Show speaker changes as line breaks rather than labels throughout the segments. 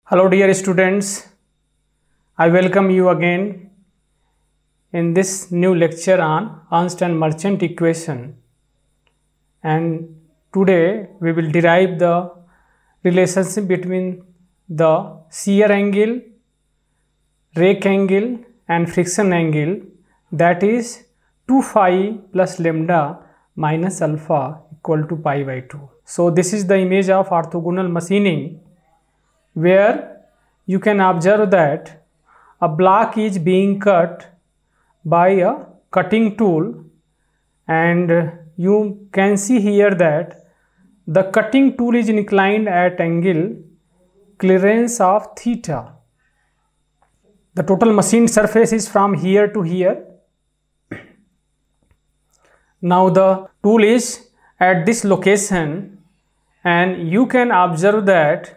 Hello dear students, I welcome you again in this new lecture on Ernst and Merchant equation, and today we will derive the relationship between the shear angle, rake angle and friction angle, that is 2 phi plus lambda minus alpha equal to pi by 2. So this is the image of orthogonal machining, where you can observe that a block is being cut by a cutting tool, and you can see here that the cutting tool is inclined at angle clearance of theta. The total machined surface is from here to here. Now the tool is at this location, and you can observe that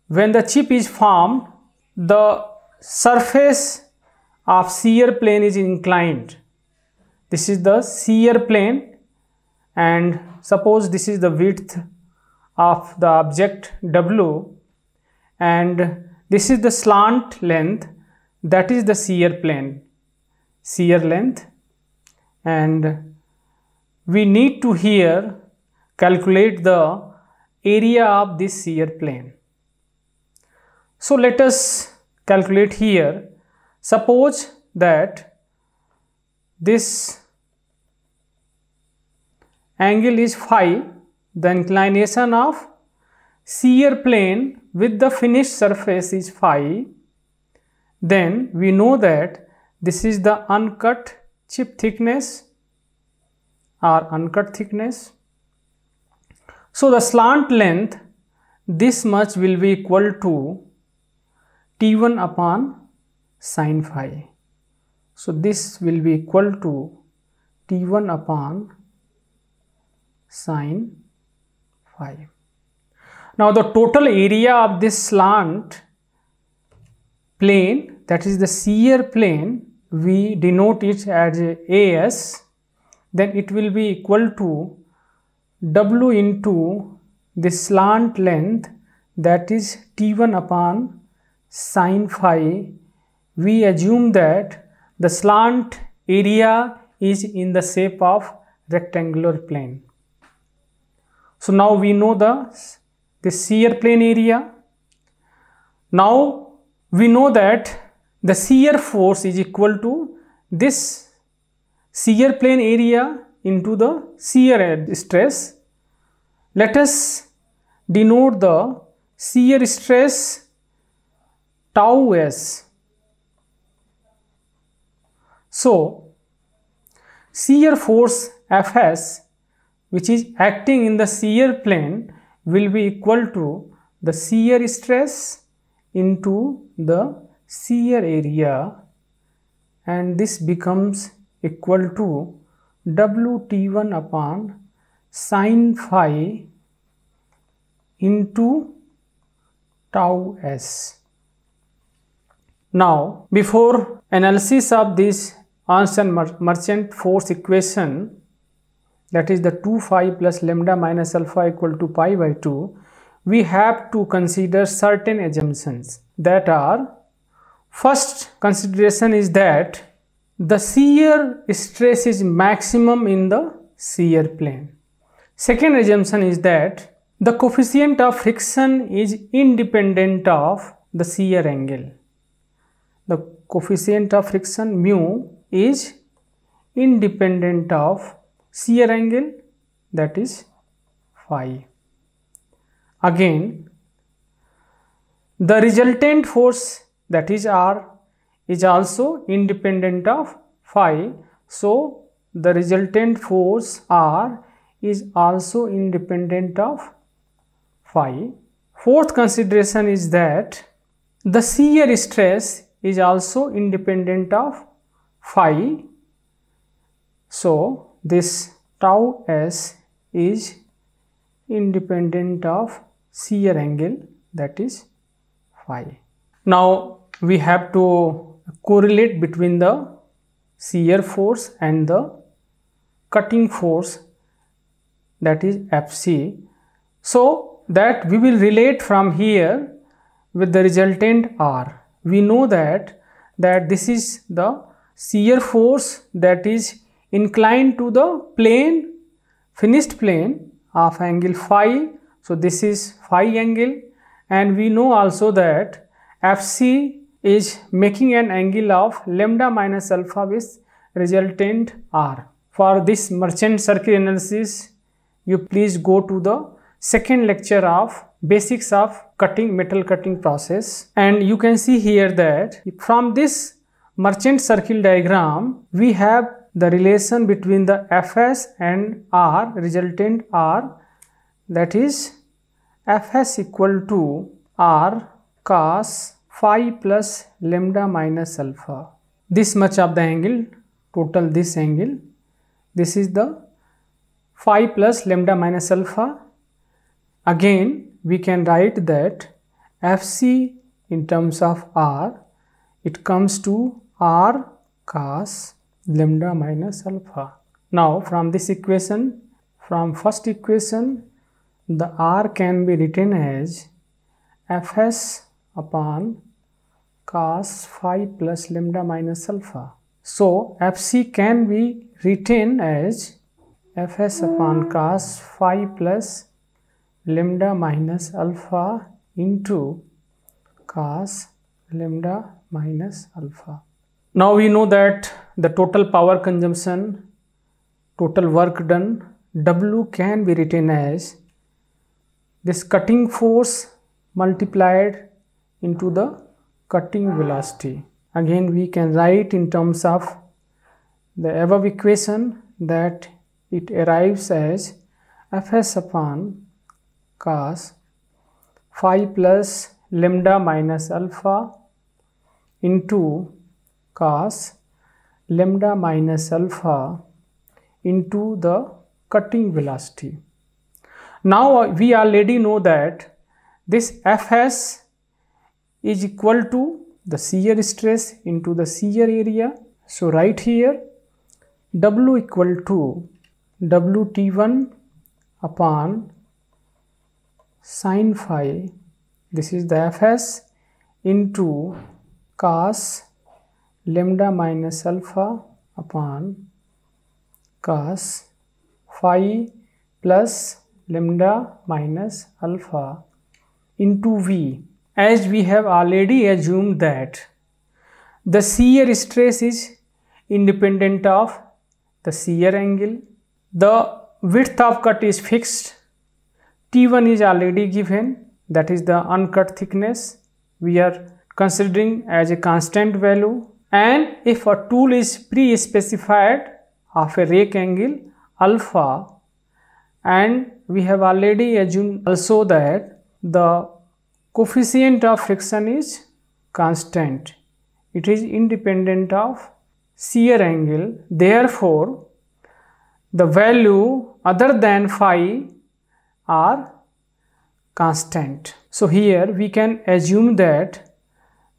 when the chip is formed, the surface of shear plane is inclined. This is the shear plane, and suppose this is the width of the object W, and this is the slant length, that is the shear plane, shear length, and we need to here calculate the area of this shear plane. So let us calculate here. Suppose that this angle is phi, the inclination of shear plane with the finished surface is phi, then we know that this is the uncut chip thickness or uncut thickness. So the slant length, this much will be equal to T1 upon sin phi. So this will be equal to T1 upon sin phi. Now the total area of this slant plane, that is the shear plane, we denote it as AS, then it will be equal to W into the slant length, that is T1 upon sin phi. We assume that the slant area is in the shape of rectangular plane. So now we know the shear plane area. Now we know that the shear force is equal to this shear plane area into the shear stress. Let us denote the shear stress tau s. So shear force Fs, which is acting in the shear plane, will be equal to the shear stress into the shear area, and this becomes equal to Wt1 upon sin phi into tau s. Now, before analysis of this Ernst and Merchant force equation, that is the 2 phi plus lambda minus alpha equal to pi by 2, we have to consider certain assumptions, that are, first consideration is that the shear stress is maximum in the shear plane. Second assumption is that the coefficient of friction is independent of the shear angle. The coefficient of friction mu is independent of shear angle, that is phi. Again, the resultant force, that is R, is also independent of phi. So the resultant force R is also independent of phi. Fourth consideration is that the shear stress is also independent of phi. So this tau s is independent of shear angle, that is phi. Now we have to correlate between the shear force and the cutting force, that is Fc, so that we will relate from here with the resultant R. We know that this is the shear force that is inclined to the plane, finished plane of angle phi. So this is phi angle, and we know also that Fc is making an angle of lambda minus alpha with resultant R. For this merchant circuit analysis, you please go to the second lecture of basics of metal cutting process, and you can see here that from this merchant circle diagram we have the relation between the Fs and R, resultant R, that is Fs equal to R cos phi plus lambda minus alpha. This much of the angle, total this angle, this is the phi plus lambda minus alpha. Again we can write that Fc in terms of R, it comes to R cos lambda minus alpha. Now from this equation, from first equation, the R can be written as Fs upon cos phi plus lambda minus alpha. So Fc can be written as Fs upon cos phi plus lambda minus alpha into cos lambda minus alpha. Now we know that the total power consumption, total work done, W can be written as this cutting force multiplied into the cutting velocity. Again we can write in terms of the above equation that it arrives as Fs upon cos phi plus lambda minus alpha into cos lambda minus alpha into the cutting velocity. Now we already know that this Fs is equal to the shear stress into the shear area. So right here W equal to Wt1 upon sin phi, this is the Fs, into cos lambda minus alpha upon cos phi plus lambda minus alpha into V. As we have already assumed that the shear stress is independent of the shear angle, the width of cut is fixed, T1 is already given, that is the uncut thickness we are considering as a constant value, and if a tool is pre-specified of a rake angle alpha, and we have already assumed also that the coefficient of friction is constant, it is independent of shear angle, therefore the value other than phi are constant. So here we can assume that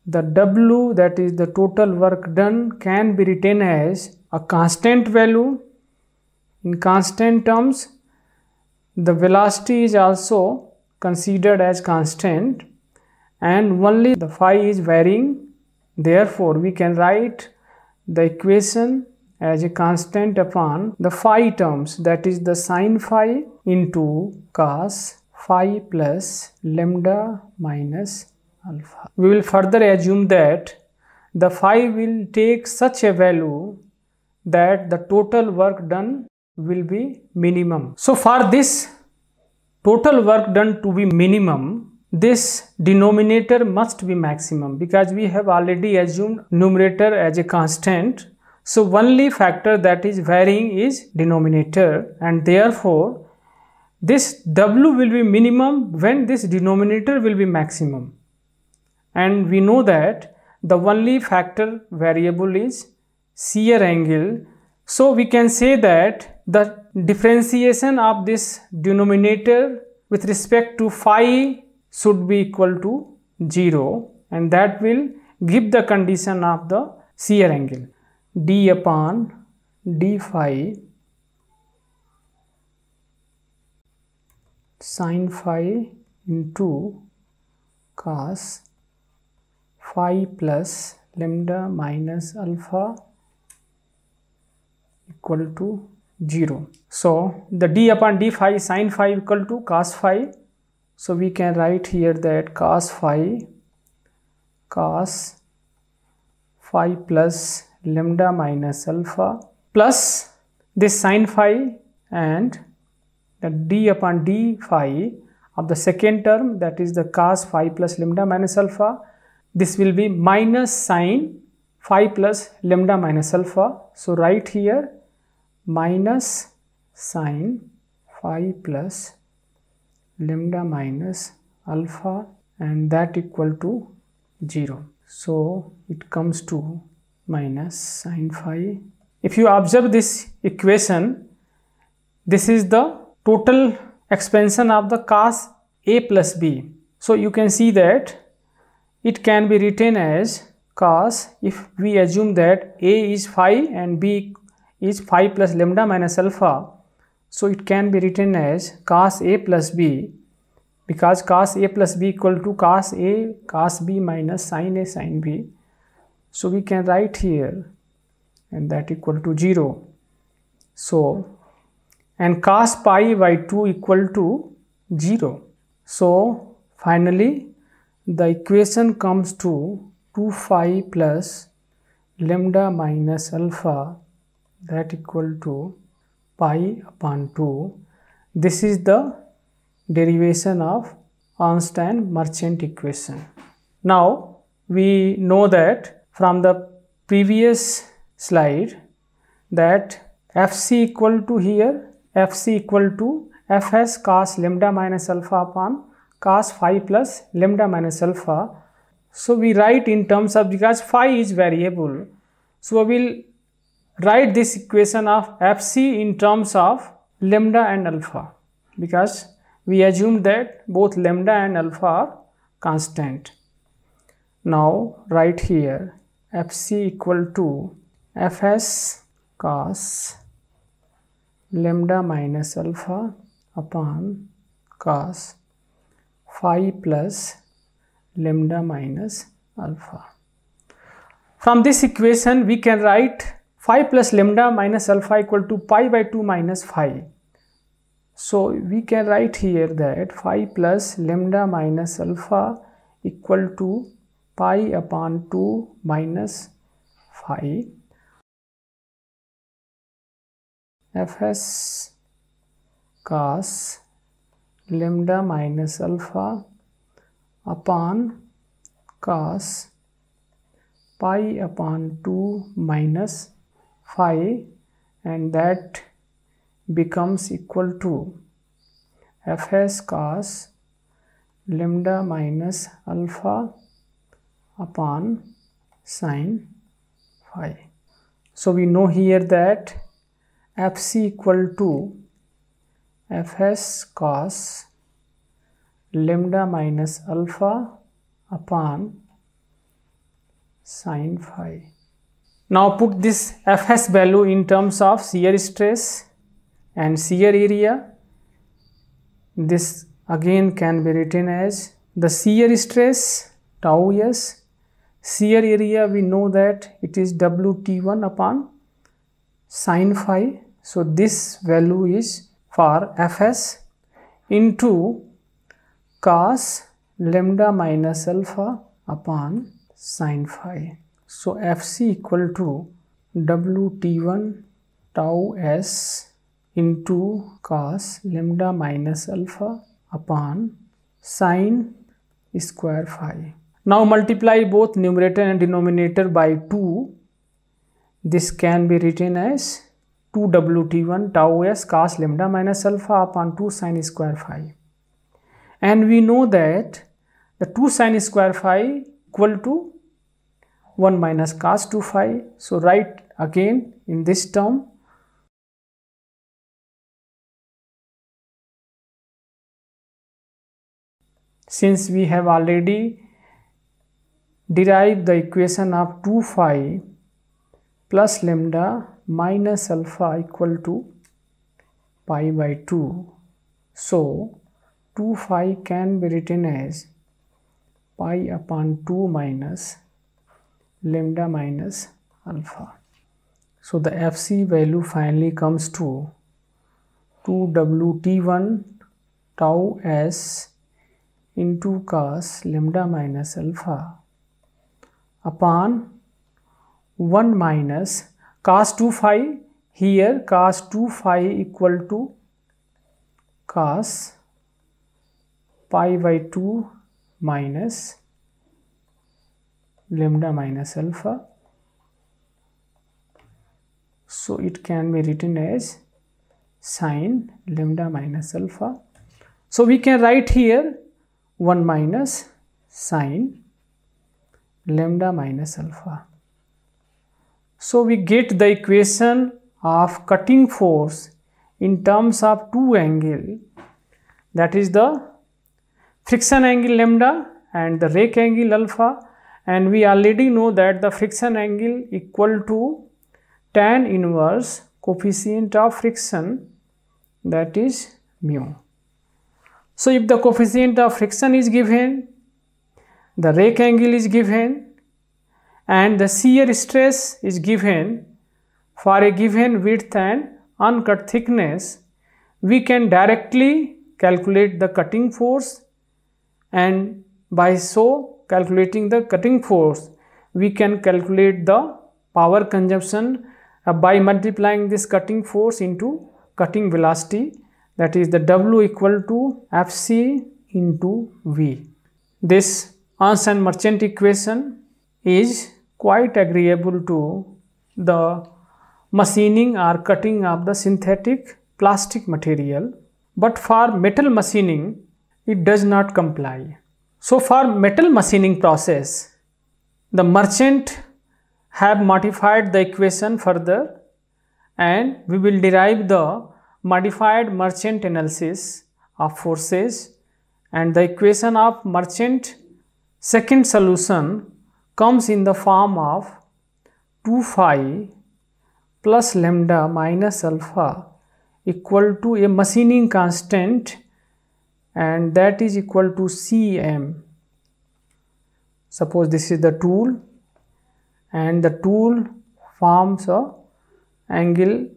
the W, that is the total work done, can be written as a constant value. In constant terms, the velocity is also considered as constant, and only the phi is varying. Therefore we can write the equation as a constant upon the phi terms, that is the sin phi into cos phi plus lambda minus alpha. We will further assume that the phi will take such a value that the total work done will be minimum. So for this total work done to be minimum, this denominator must be maximum, because we have already assumed numerator as a constant. So only factor that is varying is denominator, and therefore this W will be minimum when this denominator will be maximum. And we know that the only factor variable is shear angle. So we can say that the differentiation of this denominator with respect to phi should be equal to 0, and that will give the condition of the shear angle. D upon d phi sin phi into cos phi plus lambda minus alpha equal to 0. So the d upon d phi sin phi equal to cos phi. So we can write here that cos phi plus lambda minus alpha plus this sin phi and the d upon d phi of the second term, that is the cos phi plus lambda minus alpha. This will be minus sin phi plus lambda minus alpha. So write here minus sin phi plus lambda minus alpha, and that equal to 0. So it comes to minus sin phi. If you observe this equation, this is the total expansion of the cos a plus b. So you can see that it can be written as cos, if we assume that a is phi and b is phi plus lambda minus alpha, so it can be written as cos a plus b, because cos a plus b equal to cos a cos b minus sin a sin b. So we can write here, and that equal to 0. So and cos pi by 2 equal to 0. So finally the equation comes to 2 phi plus lambda minus alpha, that equal to pi upon 2. This is the derivation of Ernst and Merchant equation. Now we know that from the previous slide that Fc equal to here, Fc equal to Fs cos lambda minus alpha upon cos phi plus lambda minus alpha. So we write in terms of, because phi is variable, so we will write this equation of Fc in terms of lambda and alpha, because we assume that both lambda and alpha are constant. Now write here Fc equal to Fs cos lambda minus alpha upon cos phi plus lambda minus alpha. From this equation we can write phi plus lambda minus alpha equal to pi by 2 minus phi. So we can write here that phi plus lambda minus alpha equal to pi upon 2 minus phi. Fs cos lambda minus alpha upon cos pi upon 2 minus phi, and that becomes equal to Fs cos lambda minus alpha upon sin phi. So we know here that Fc equal to Fs cos lambda minus alpha upon sin phi. Now put this Fs value in terms of shear stress and shear area. This again can be written as the shear stress tau s, shear area we know that it is Wt1 upon sin phi. So this value is for Fs into cos lambda minus alpha upon sin phi. So Fc equal to Wt1 tau s into cos lambda minus alpha upon sin square phi. Now multiply both numerator and denominator by 2. This can be written as 2 Wt1 tau s cos lambda minus alpha upon 2 sin square phi. And we know that the 2 sin square phi equal to 1 minus cos 2 phi. So write again in this term. Since we have already derived the equation of 2 phi plus lambda minus alpha equal to pi by 2, so 2 phi can be written as pi upon 2 minus lambda minus alpha. So the Fc value finally comes to 2wt1 tau s into cos lambda minus alpha upon 1 minus cos 2 phi. Here cos 2 phi equal to cos pi by 2 minus lambda minus alpha. So it can be written as sin lambda minus alpha. So we can write here 1 minus sin lambda minus alpha. So we get the equation of cutting force in terms of two angles, that is the friction angle lambda and the rake angle alpha, and we already know that the friction angle equal to tan inverse coefficient of friction, that is mu. So if the coefficient of friction is given, the rake angle is given, and the shear stress is given for a given width and uncut thickness, we can directly calculate the cutting force, and by so calculating the cutting force, we can calculate the power consumption by multiplying this cutting force into cutting velocity, that is the W equal to Fc into V. This Onsen-Marchant equation is quite agreeable to the machining or cutting of the synthetic plastic material, but for metal machining it does not comply. So for metal machining process, the Marchant have modified the equation further, and we will derive the modified Marchant analysis of forces, and the equation of Marchant second solution comes in the form of 2 phi plus lambda minus alpha equal to a machining constant, and that is equal to Cm. Suppose this is the tool, and the tool forms a angle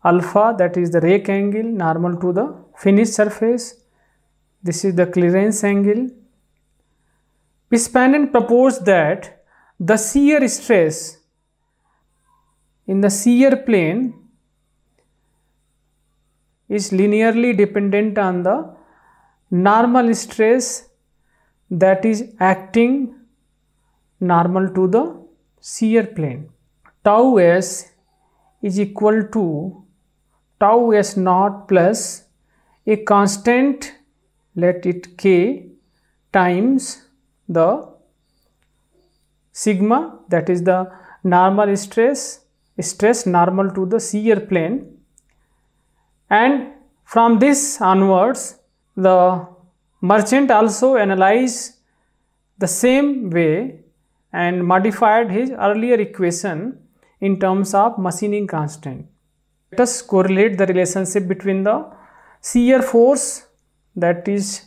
alpha, that is the rake angle normal to the finished surface. This is the clearance angle. Pispanen proposed that the shear stress in the shear plane is linearly dependent on the normal stress that is acting normal to the shear plane. Tau s is equal to tau s naught plus a constant, let it k, times the sigma, that is the normal stress normal to the shear plane, and from this onwards the Marchant also analyzed the same way and modified his earlier equation in terms of machining constant. Let us correlate the relationship between the shear force, that is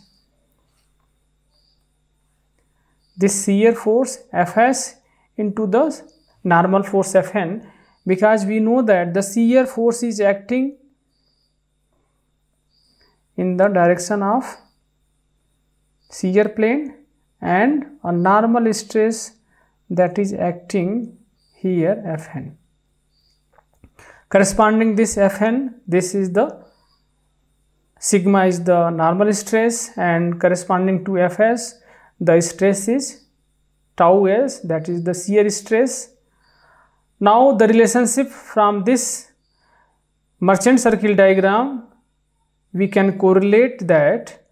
this shear force Fs into the normal force Fn, because we know that the shear force is acting in the direction of shear plane, and a normal stress that is acting here Fn. Corresponding this Fn, this is the sigma is the normal stress, and corresponding to Fs, the stress is tau s, that is the shear stress. Now the relationship from this Marchant circle diagram, we can correlate that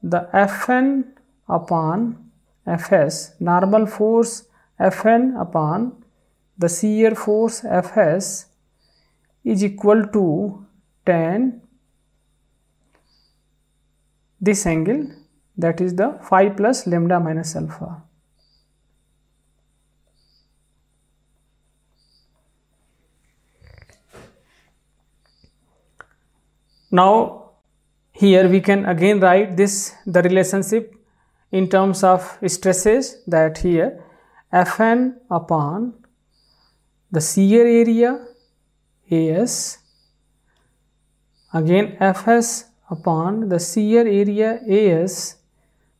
the Fn upon Fs, normal force Fn upon the shear force Fs is equal to tan this angle, that is the phi plus lambda minus alpha. Now here we can again write this, the relationship in terms of stresses, that here Fn upon the shear area As, again Fs upon the shear area As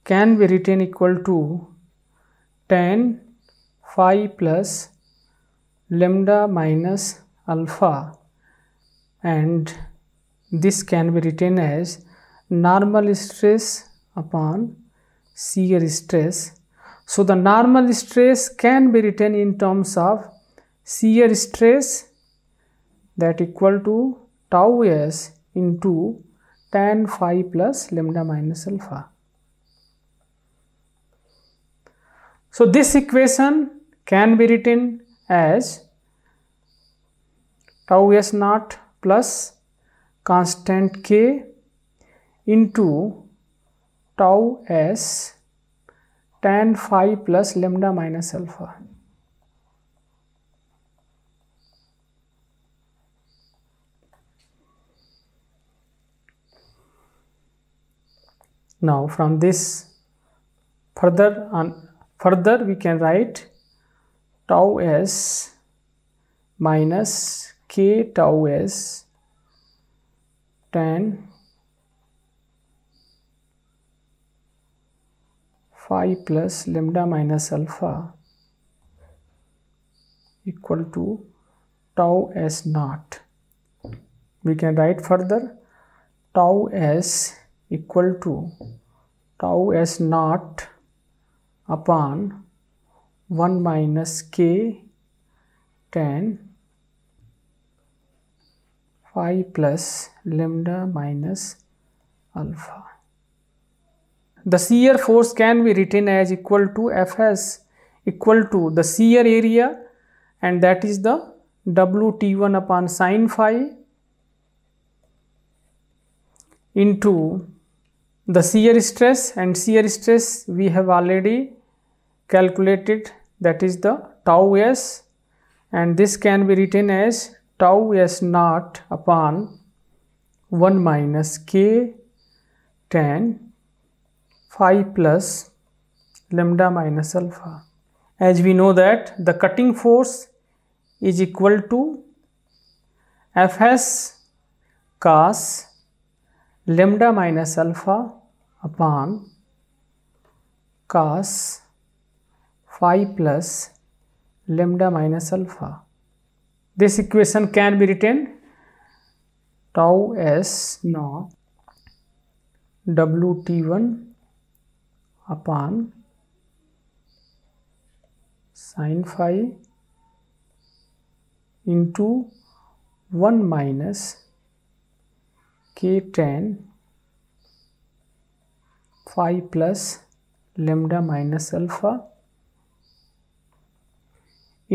can be written equal to tan phi plus lambda minus alpha, and this can be written as normal stress upon shear stress. So the normal stress can be written in terms of shear stress, that equal to tau s into tan phi plus lambda minus alpha. So this equation can be written as tau s naught plus constant k into tau s tan phi plus lambda minus alpha. Now from this further we can write tau s minus k tau s tan phi plus lambda minus alpha equal to tau s naught. We can write further tau s equal to tau s naught upon 1 minus k tan phi plus lambda minus alpha. The shear force can be written as equal to Fs equal to the shear area, and that is the Wt1 upon sin phi into the shear stress, and shear stress we have already calculated, that is the tau s, and this can be written as tau s naught upon 1 minus k tan phi plus lambda minus alpha. As we know that the cutting force is equal to Fs cos lambda minus alpha upon cos phi plus lambda minus alpha. This equation can be written tau s naught Wt1 upon sin phi into 1 minus k tan phi plus lambda minus alpha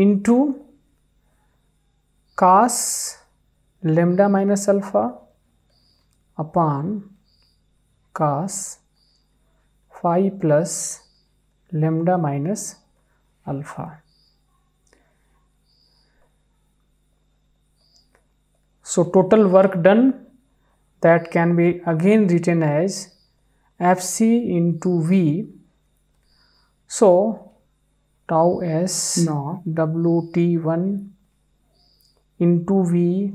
into cos lambda minus alpha upon cos phi plus lambda minus alpha. So total work done, that can be again written as Fc into V. So tau s naught Wt1 into V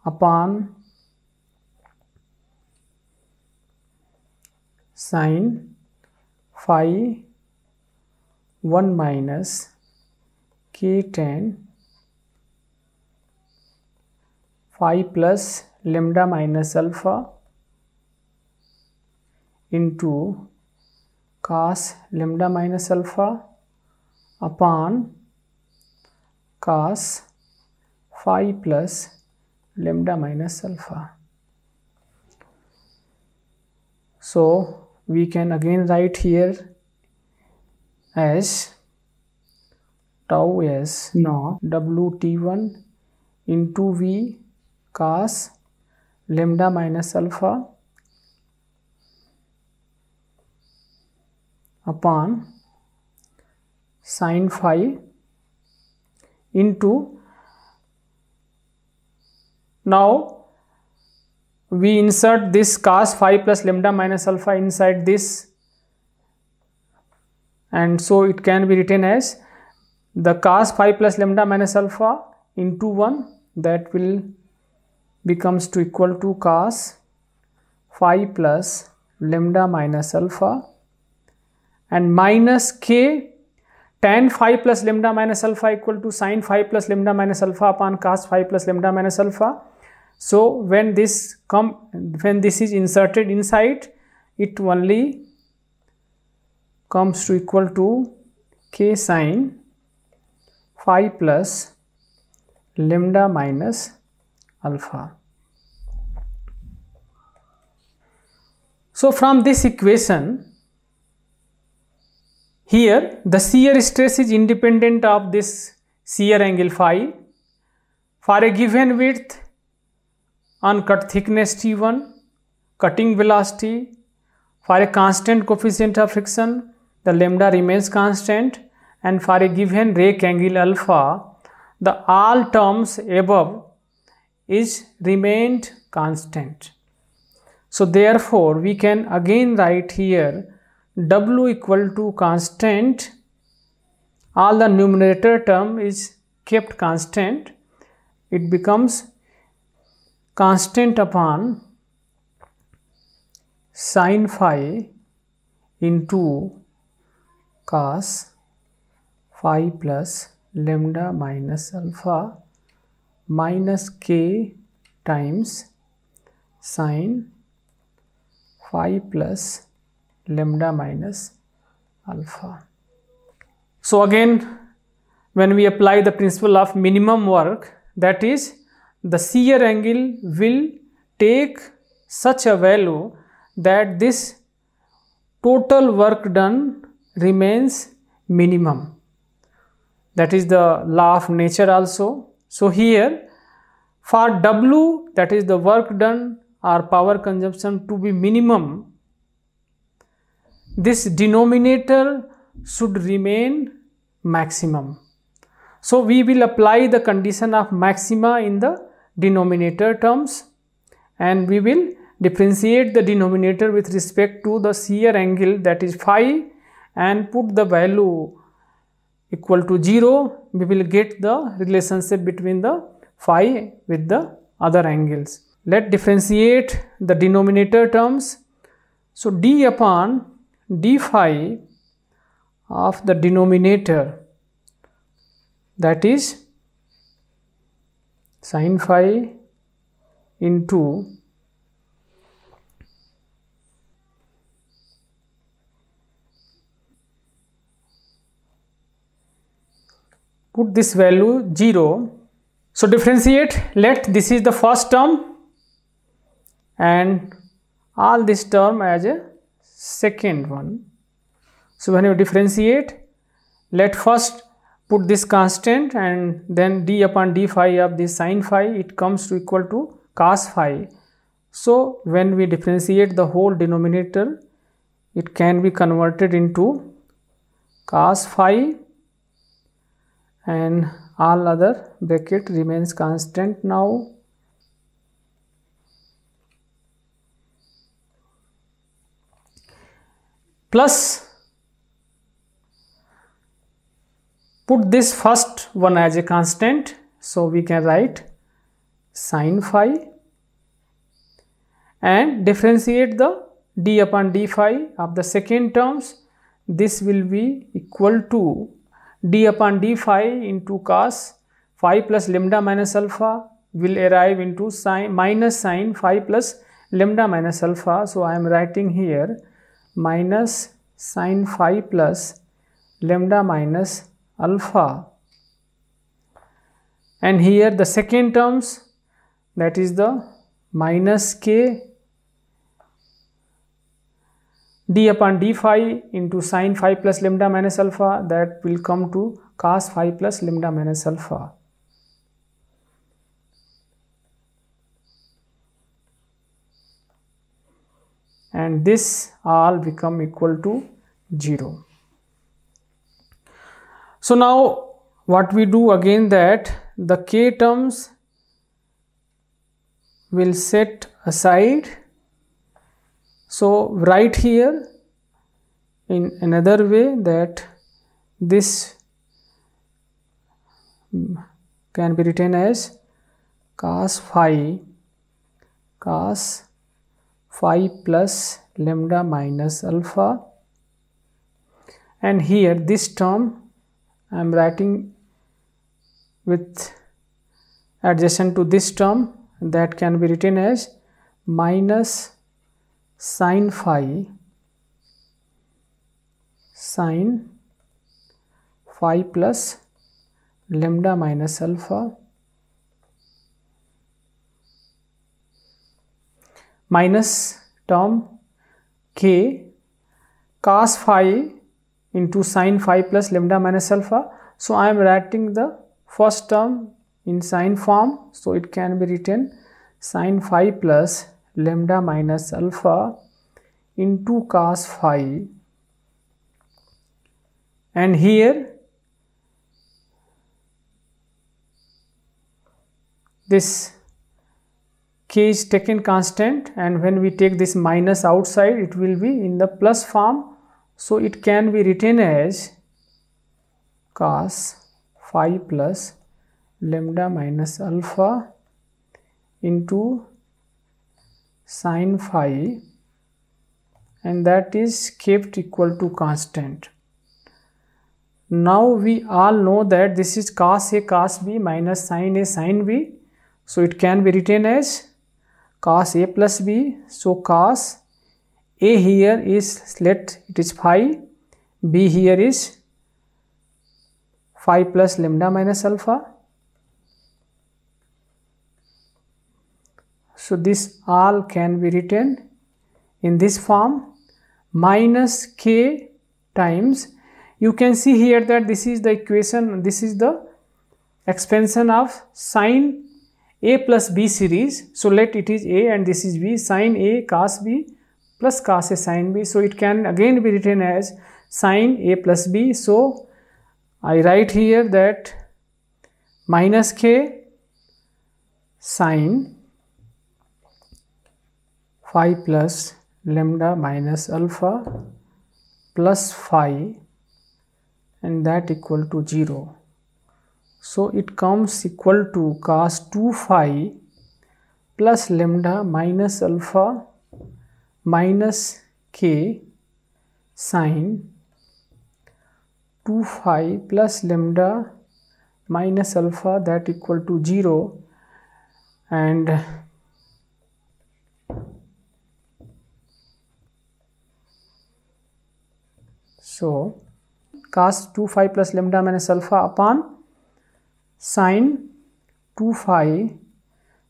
upon sin phi 1 minus k tan phi plus lambda minus alpha into cos lambda minus alpha upon cos phi plus lambda minus alpha. So we can again write here as tau s naught Wt1 into V cos lambda minus alpha upon sin phi into, now we insert this cos phi plus lambda minus alpha inside this and so it can be written as the cos phi plus lambda minus alpha into 1, that will becomes to equal to cos phi plus lambda minus alpha, and minus k tan phi plus lambda minus alpha equal to sin phi plus lambda minus alpha upon cos phi plus lambda minus alpha. So when this is inserted inside, it only comes to equal to k sin phi plus lambda minus alpha. So from this equation, here the shear stress is independent of this shear angle phi for a given width, uncut thickness T1, cutting velocity. For a constant coefficient of friction, the lambda remains constant, and for a given rake angle alpha, the all terms above is remained constant. So therefore we can again write here W equal to constant, all the numerator term is kept constant, it becomes constant upon sin phi into cos phi plus lambda minus alpha minus k times sin phi plus lambda minus alpha. So again, when we apply the principle of minimum work, that is, the shear angle will take such a value that this total work done remains minimum. That is the law of nature also. So here for W, that is the work done or power consumption, to be minimum, this denominator should remain maximum. So we will apply the condition of maxima in the denominator terms, and we will differentiate the denominator with respect to the shear angle, that is phi, and put the value equal to 0. We will get the relationship between the phi with the other angles. Let differentiate the denominator terms. So d upon d phi of the denominator, that is sin phi into put this value 0. So differentiate, let this is the first term and all this term as a second one. So when you differentiate, let first put this constant and then d upon d phi of this sin phi, it comes to equal to cos phi. So when we differentiate the whole denominator, it can be converted into cos phi, and all other bracket remains constant now. Plus put this first one as a constant, so we can write sin phi, and differentiate the d upon d phi of the second terms. This will be equal to d upon d phi into cos phi plus lambda minus alpha, will arrive into sin minus sin phi plus lambda minus alpha. So I am writing here minus sin phi plus lambda minus alpha, and here the second terms, that is the minus k d upon d phi into sin phi plus lambda minus alpha, that will come to cos phi plus lambda minus alpha. And this all become equal to 0. So now what we do again, that the k terms will set aside. So right here in another way, that this can be written as cos phi plus lambda minus alpha, and here this term I am writing with adjacent to this term, that can be written as minus sin phi plus lambda minus alpha minus term k cos phi into sin phi plus lambda minus alpha. So I am writing the first term in sin form, so it can be written sin phi plus lambda minus alpha into cos phi, and here this k is taken constant, and when we take this minus outside it will be in the plus form, so it can be written as cos phi plus lambda minus alpha into sin phi, and that is kept equal to constant. Now we all know that this is cos A cos B minus sin A sin B, so it can be written as cos A plus B. So cos A here is, let it is phi, B here is phi plus lambda minus alpha. So this all can be written in this form, minus k times, you can see here that this is the equation, this is the expansion of sin A plus B series. So let it is A and this is B, sin A cos B plus cos A sin B. So it can again be written as sin A plus B. So I write here that minus k sin phi plus lambda minus alpha plus phi, and that equal to 0. So it comes equal to cos 2 phi plus lambda minus alpha minus k sin 2 phi plus lambda minus alpha, that equal to 0, and so cos 2 phi plus lambda minus alpha upon sin 2 phi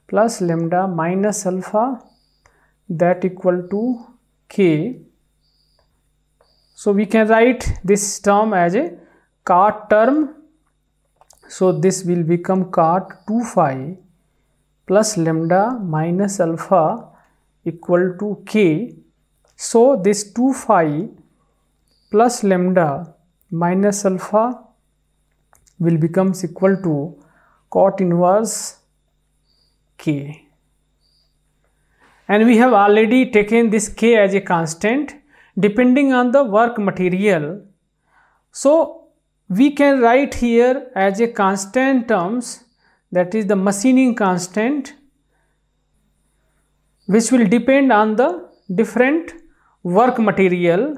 plus lambda minus alpha, that equal to k. So we can write this term as a cot term. So this will become cot 2 phi plus lambda minus alpha equal to k. So this 2 phi plus lambda minus alpha will becomes equal to cot inverse k, and we have already taken this k as a constant depending on the work material. So we can write here as a constant terms, that is the machining constant, which will depend on the different work material.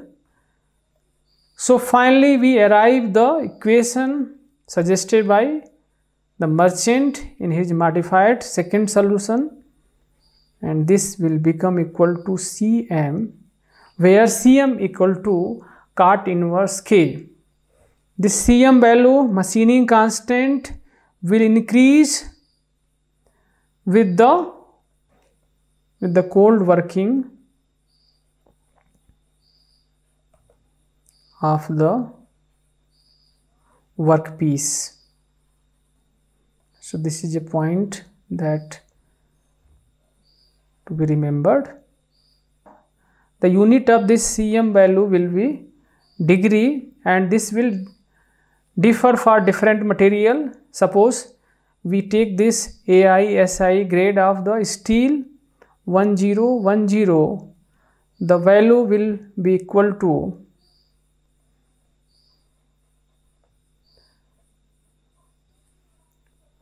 So finally we arrive the equation suggested by the merchant in his modified second solution, and this will become equal to Cm, where Cm equal to cot inverse k. This Cm value, machining constant, will increase with the cold working of the workpiece. So this is a point that to be remembered. The unit of this Cm value will be degree, and this will differ for different material. Suppose we take this AISI grade of the steel 1010, the value will be equal to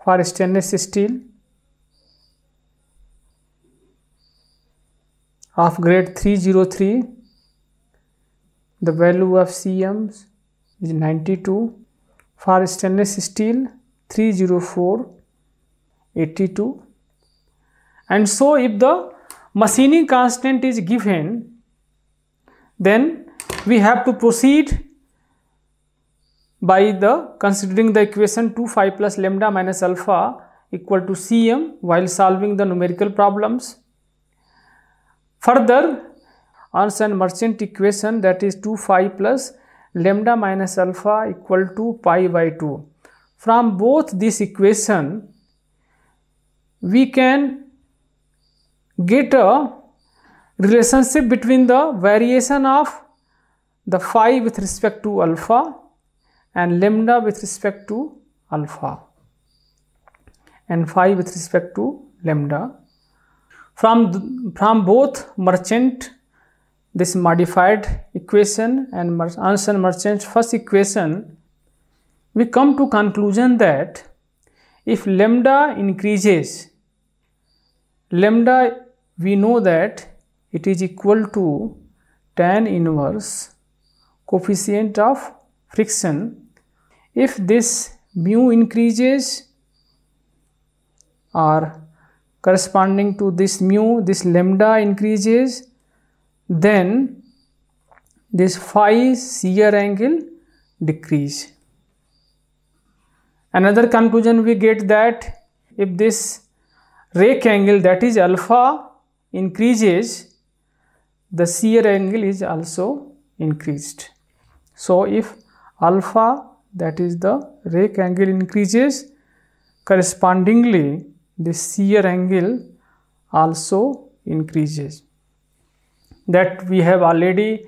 for stainless steel of grade 303, the value of Cm is 92. For stainless steel 304, 82. And so if the machining constant is given, then we have to proceed by considering the equation 2 phi plus lambda minus alpha equal to Cm while solving the numerical problems. Further, Onsen-Merchant equation, that is 2 phi plus lambda minus alpha equal to pi by 2. From both this equation, we can get a relationship between the variation of the phi with respect to alpha and lambda with respect to alpha and phi with respect to lambda. From both Merchant, this modified equation, and Onsen-Merchant first equation, we come to conclusion that if lambda increases, lambda we know that it is equal to tan inverse coefficient of friction. If this mu increases, or corresponding to this mu, this lambda increases, then this phi shear angle decrease. Another conclusion we get that if this rake angle, that is alpha, increases, the shear angle is also increased. So if alpha, that is the rake angle, increases, correspondingly the shear angle also increases. That we have already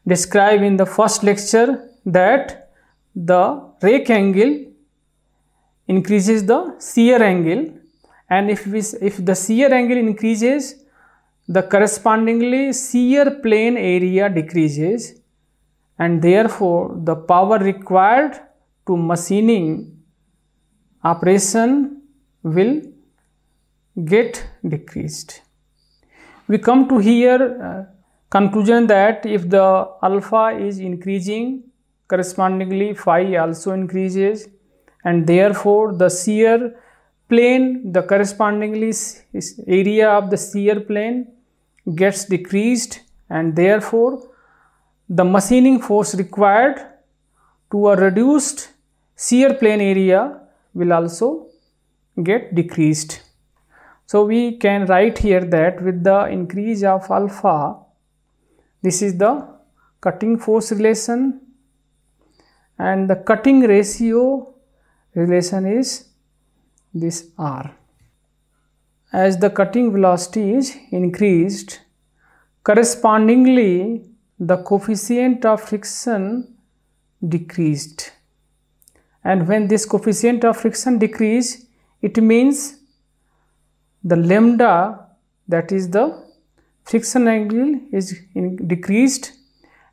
described in the first lecture, that the rake angle increases the shear angle, and if the shear angle increases, the correspondingly shear plane area decreases, and therefore the power required to machining operation will get decreased. We come to here conclusion that if the alpha is increasing, correspondingly phi also increases, and therefore the shear plane, the correspondingly area of the shear plane gets decreased, and therefore the machining force required to a reduced shear plane area will also get decreased. So we can write here that with the increase of alpha, this is the cutting force relation, and the cutting ratio relation is this R. As the cutting velocity is increased, correspondingly the coefficient of friction decreased, and when this coefficient of friction decrease, it means the lambda, that is the friction angle, is decreased,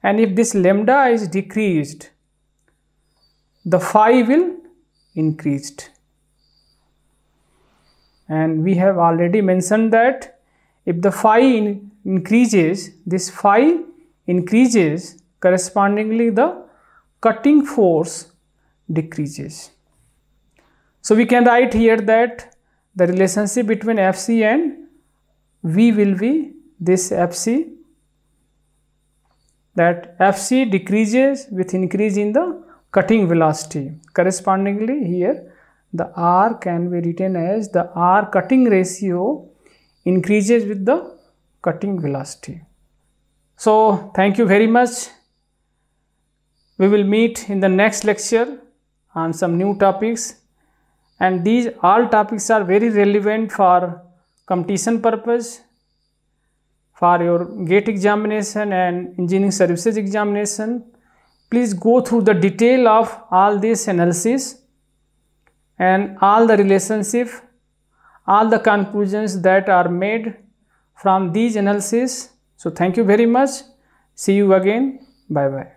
and if this lambda is decreased, the phi will increased. And we have already mentioned that if the phi increases, this phi increases, correspondingly the cutting force decreases. So we can write here that the relationship between Fc and V will be this Fc, that Fc decreases with increase in the cutting velocity. Correspondingly here the R can be written as the R cutting ratio increases with the cutting velocity. So thank you very much. We will meet in the next lecture on some new topics, and these all topics are very relevant for competition purpose, for your GATE examination and engineering services examination. Please go through the detail of all this analysis and all the relationship, all the conclusions that are made from these analysis. So thank you very much. See you again. Bye bye.